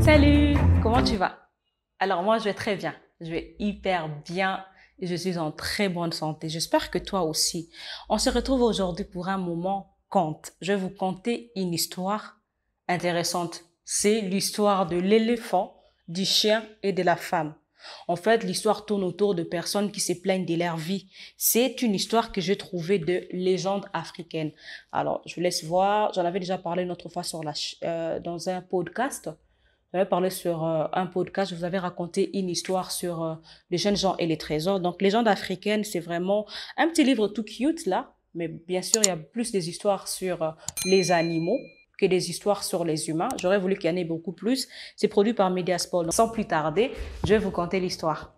Salut, comment tu vas? Alors moi, je vais très bien. Je vais hyper bien et je suis en très bonne santé. J'espère que toi aussi. On se retrouve aujourd'hui pour un moment conte. Je vais vous conter une histoire intéressante. C'est l'histoire de l'éléphant, du chien et de la femme. En fait, l'histoire tourne autour de personnes qui se plaignent de leur vie. C'est une histoire que j'ai trouvée de légende africaine. Alors, je vous laisse voir. J'en avais déjà parlé une autre fois dans un podcast. J'avais parlé sur un podcast, je vous avais raconté une histoire sur les jeunes gens et les trésors. Donc, Légende africaine, c'est vraiment un petit livre tout cute là, mais bien sûr, il y a plus des histoires sur les animaux que des histoires sur les humains. J'aurais voulu qu'il y en ait beaucoup plus. C'est produit par Mediasport. Donc, sans plus tarder, je vais vous conter l'histoire.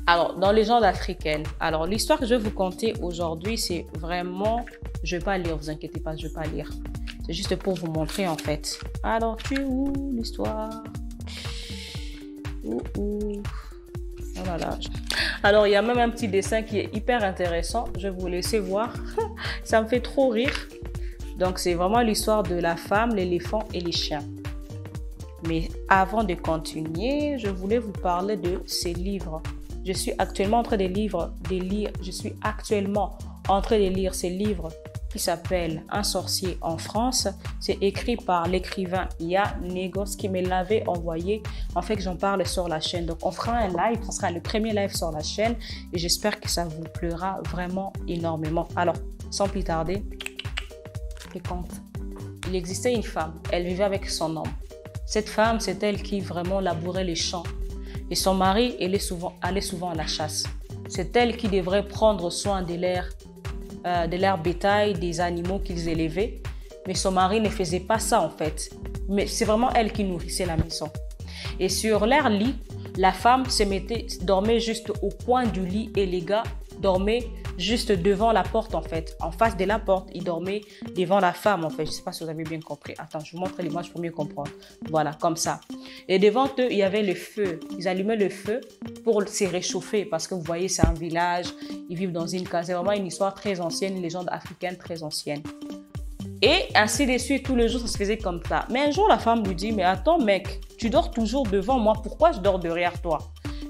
Alors, dans Légende africaine, alors l'histoire que je vais vous conter aujourd'hui, c'est vraiment, je vais pas lire, vous inquiétez pas, je vais pas lire. C'est juste pour vous montrer en fait. Alors, tu es où l'histoire? Oh là là. Alors, il y a même un petit dessin qui est hyper intéressant. Je vais vous laisser voir. Ça me fait trop rire. Donc, c'est vraiment l'histoire de la femme, l'éléphant et les chiens. Mais avant de continuer, je voulais vous parler de ces livres. Je suis actuellement en train de lire ces livres qui s'appellent Un sorcier en France. C'est écrit par l'écrivain Ya Negos qui me l'avait envoyé. En fait, j'en parle sur la chaîne. Donc, on fera un live. Ce sera le premier live sur la chaîne et j'espère que ça vous plaira vraiment énormément. Alors, sans plus tarder, je compte. Il existait une femme. Elle vivait avec son homme. Cette femme, c'est elle qui vraiment labourait les champs. Et son mari allait souvent à la chasse. C'est elle qui devrait prendre soin de leur bétail, des animaux qu'ils élevaient. Mais son mari ne faisait pas ça en fait. Mais c'est vraiment elle qui nourrissait la maison. Et sur leur lit, la femme dormait juste au coin du lit et les gars dormaient juste devant la porte en fait. En face de la porte, ils dormaient devant la femme en fait. Je ne sais pas si vous avez bien compris. Attends, je vous montre l'image pour mieux comprendre. Voilà, comme ça. Et devant eux, il y avait le feu. Ils allumaient le feu pour se réchauffer parce que vous voyez, c'est un village. Ils vivent dans une case. C'est vraiment une histoire très ancienne, une légende africaine très ancienne. Et ainsi de suite, tous les jours, ça se faisait comme ça. Mais un jour, la femme lui dit, mais attends mec, tu dors toujours devant moi. Pourquoi je dors derrière toi?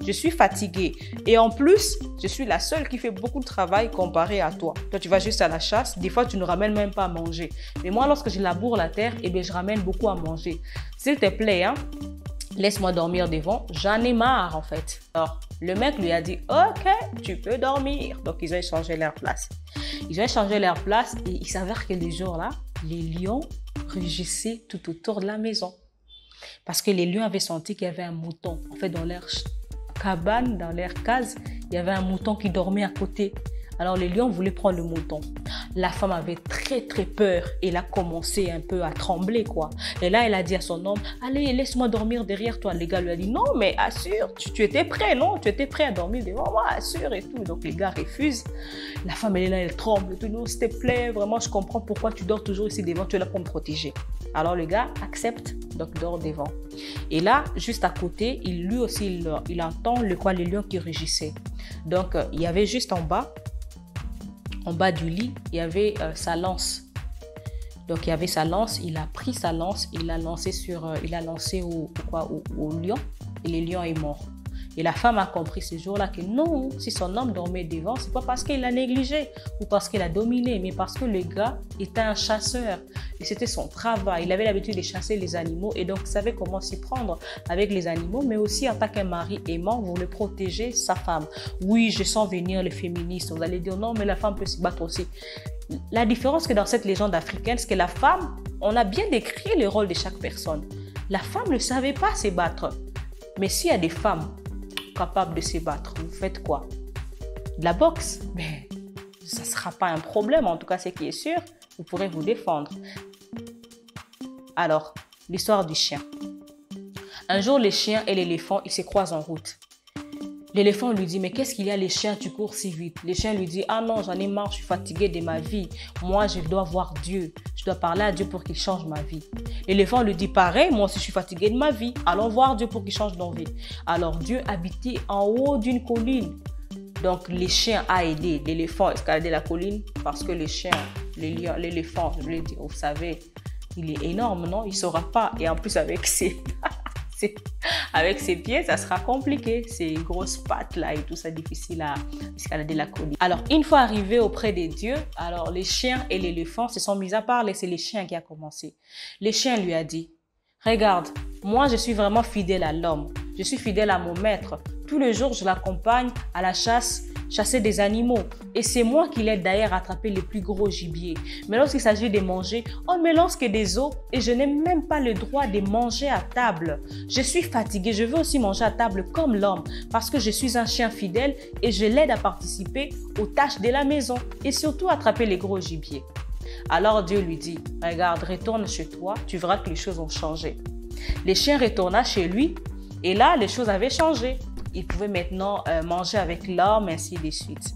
Je suis fatiguée. Et en plus, je suis la seule qui fait beaucoup de travail comparé à toi. Toi, tu vas juste à la chasse. Des fois, tu ne ramènes même pas à manger. Mais moi, lorsque je laboure la terre, eh bien, je ramène beaucoup à manger. S'il te plaît, hein, laisse-moi dormir devant. J'en ai marre, en fait. Alors, le mec lui a dit, OK, tu peux dormir. Donc, ils ont échangé leur place. Et il s'avère que les jours-là, les lions rugissaient tout autour de la maison. Parce que les lions avaient senti qu'il y avait un mouton. En fait, dans leur cabane, dans leur case, il y avait un mouton qui dormait à côté. Alors les lions voulaient prendre le mouton. La femme avait très très peur. Elle a commencé un peu à trembler quoi. Et là elle a dit à son homme, allez laisse-moi dormir derrière toi. Les gars lui a dit, non mais assure, tu étais prêt non? Tu étais prêt à dormir devant moi, assure et tout. Donc les gars refusent. La femme elle est là, elle tremble. Tout non s'il te plaît, vraiment je comprends pourquoi tu dors toujours ici devant, tu es là pour me protéger. Alors le gars accepte, donc dort devant. Et là, juste à côté, lui aussi, il entend les lions qui rugissaient. Donc, il y avait juste en bas du lit, il y avait sa lance. Donc, il y avait sa lance, il a pris sa lance, il l'a lancé au lion, et le lion est mort. Et la femme a compris ce jour-là que non, si son homme dormait devant, c'est pas parce qu'il l'a négligé ou parce qu'il a dominé, mais parce que le gars était un chasseur. Et c'était son travail. Il avait l'habitude de chasser les animaux et donc il savait comment s'y prendre avec les animaux, mais aussi en tant qu'un mari aimant, voulait protéger sa femme. Oui, je sens venir les féministes. Vous allez dire non, mais la femme peut se battre aussi. La différence que dans cette légende africaine, c'est que la femme, on a bien décrit le rôle de chaque personne. La femme ne savait pas se battre. Mais s'il y a des femmes capables de se battre, vous faites quoi? De la boxe? Mais ça ne sera pas un problème, en tout cas, ce qui est sûr, vous pourrez vous défendre. Alors, l'histoire du chien. Un jour, le chien et l'éléphant, ils se croisent en route. L'éléphant lui dit, mais qu'est-ce qu'il y a les chiens, tu cours si vite? Le chien lui dit, ah non, j'en ai marre, je suis fatigué de ma vie. Moi, je dois voir Dieu. Je dois parler à Dieu pour qu'il change ma vie. L'éléphant lui dit pareil, moi aussi je suis fatigué de ma vie. Allons voir Dieu pour qu'il change nos vies. Alors Dieu habitait en haut d'une colline. Donc les chiens a aidé l'éléphant à escalader la colline parce que les chiens, l'éléphant, je voulais dire, vous savez, il est énorme, non? Il ne saura pas. Et en plus avec avec ses pieds, ça sera compliqué. Ces grosses pattes là et tout ça, difficile à escalader la colline. Alors, une fois arrivé auprès des dieux, alors les chiens et l'éléphant se sont mis à parler. C'est les chiens qui a commencé. Les chiens lui a dit, regarde, moi je suis vraiment fidèle à l'homme. Je suis fidèle à mon maître. Tous les jours, je l'accompagne à la chasse, chasser des animaux. Et c'est moi qui l'aide d'ailleurs à attraper les plus gros gibiers. Mais lorsqu'il s'agit de manger, on ne me lance que des os et je n'ai même pas le droit de manger à table. Je suis fatiguée, je veux aussi manger à table comme l'homme parce que je suis un chien fidèle et je l'aide à participer aux tâches de la maison et surtout à attraper les gros gibiers. Alors Dieu lui dit, regarde, retourne chez toi, tu verras que les choses ont changé. Les chiens retourna chez lui et là, les choses avaient changé. Il pouvait maintenant manger avec l'homme, ainsi de suite.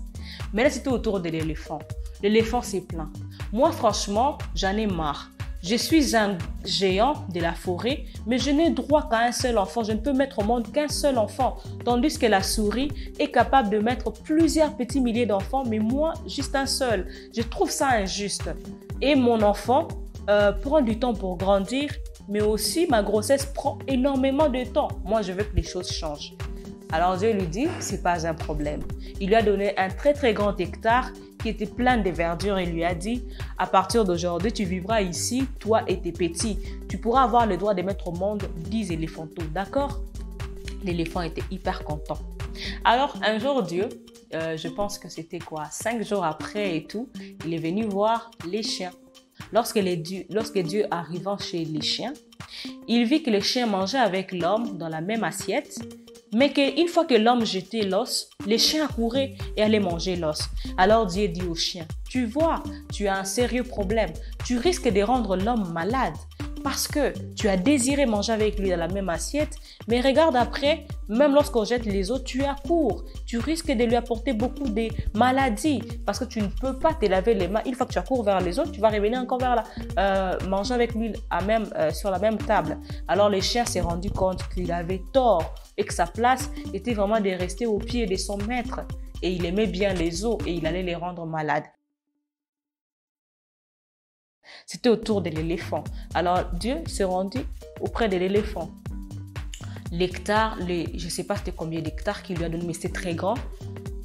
Mais là, c'était au tour de l'éléphant. L'éléphant s'est plaint. Moi, franchement, j'en ai marre. Je suis un géant de la forêt, mais je n'ai droit qu'à un seul enfant. Je ne peux mettre au monde qu'un seul enfant. Tandis que la souris est capable de mettre plusieurs petits milliers d'enfants, mais moi, juste un seul. Je trouve ça injuste. Et mon enfant prend du temps pour grandir, mais aussi ma grossesse prend énormément de temps. Moi, je veux que les choses changent. Alors Dieu lui dit, c'est pas un problème. Il lui a donné un très très grand hectare qui était plein de verdure et lui a dit, à partir d'aujourd'hui, tu vivras ici, toi et tes petits. Tu pourras avoir le droit de mettre au monde 10 éléphantaux, d'accord? L'éléphant était hyper content. Alors un jour Dieu, je pense que c'était 5 jours après et tout, il est venu voir les chiens. Lorsque Dieu arriva chez les chiens, il vit que les chiens mangeaient avec l'homme dans la même assiette, mais qu'une fois que l'homme jetait l'os, les chiens accouraient et allaient manger l'os. Alors Dieu dit aux chiens, tu vois, tu as un sérieux problème. Tu risques de rendre l'homme malade parce que tu as désiré manger avec lui dans la même assiette, mais regarde après, même lorsqu'on jette les os, tu accours. Tu risques de lui apporter beaucoup de maladies parce que tu ne peux pas te laver les mains. Une fois que tu accours vers les autres, tu vas revenir encore vers manger avec lui sur la même table. Alors les chiens s'est rendu compte qu'il avait tort et que sa place était vraiment de rester au pied de son maître. Et il aimait bien les os et il allait les rendre malades. C'était au tour de l'éléphant. Alors Dieu s'est rendu auprès de l'éléphant. L'hectare, je ne sais pas c'était combien d'hectares qu'il lui a donné, mais c'était très grand.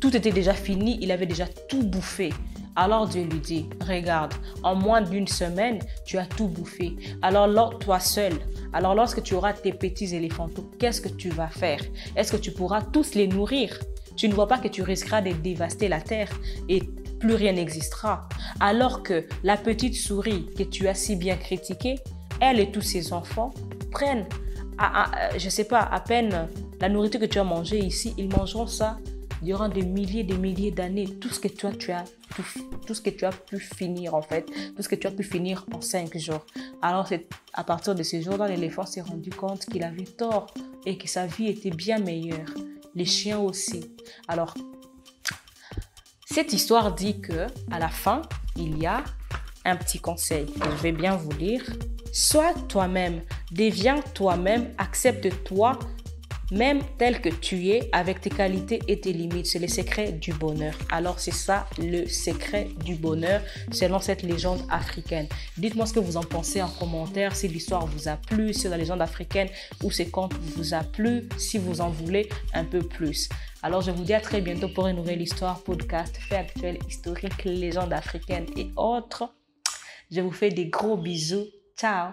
Tout était déjà fini, il avait déjà tout bouffé. Alors Dieu lui dit, regarde, en moins d'une semaine, tu as tout bouffé. Alors toi seul, alors lorsque tu auras tes petits éléphantaux, qu'est-ce que tu vas faire? Est-ce que tu pourras tous les nourrir? Tu ne vois pas que tu risqueras de dévaster la terre et plus rien n'existera. Alors que la petite souris que tu as si bien critiquée, elle et tous ses enfants prennent, je ne sais pas, à peine la nourriture que tu as mangée ici, ils mangeront ça durant des milliers d'années. Tout ce que tu as pu finir en fait, tout ce que tu as pu finir en 5 jours. Alors c'est à partir de ces jours-là, l'éléphant s'est rendu compte qu'il avait tort et que sa vie était bien meilleure. Les chiens aussi. Alors, cette histoire dit que à la fin, il y a un petit conseil que je vais bien vous lire. Sois toi-même, deviens toi-même, accepte-toi même tel que tu es, avec tes qualités et tes limites. C'est le secret du bonheur. Alors c'est ça le secret du bonheur selon cette légende africaine. Dites-moi ce que vous en pensez en commentaire, si l'histoire vous a plu, si la légende africaine ou ces contes vous a plu, si vous en voulez un peu plus. Alors je vous dis à très bientôt pour une nouvelle histoire, podcast, faits actuels, historiques, légendes africaines et autres. Je vous fais des gros bisous. Ciao!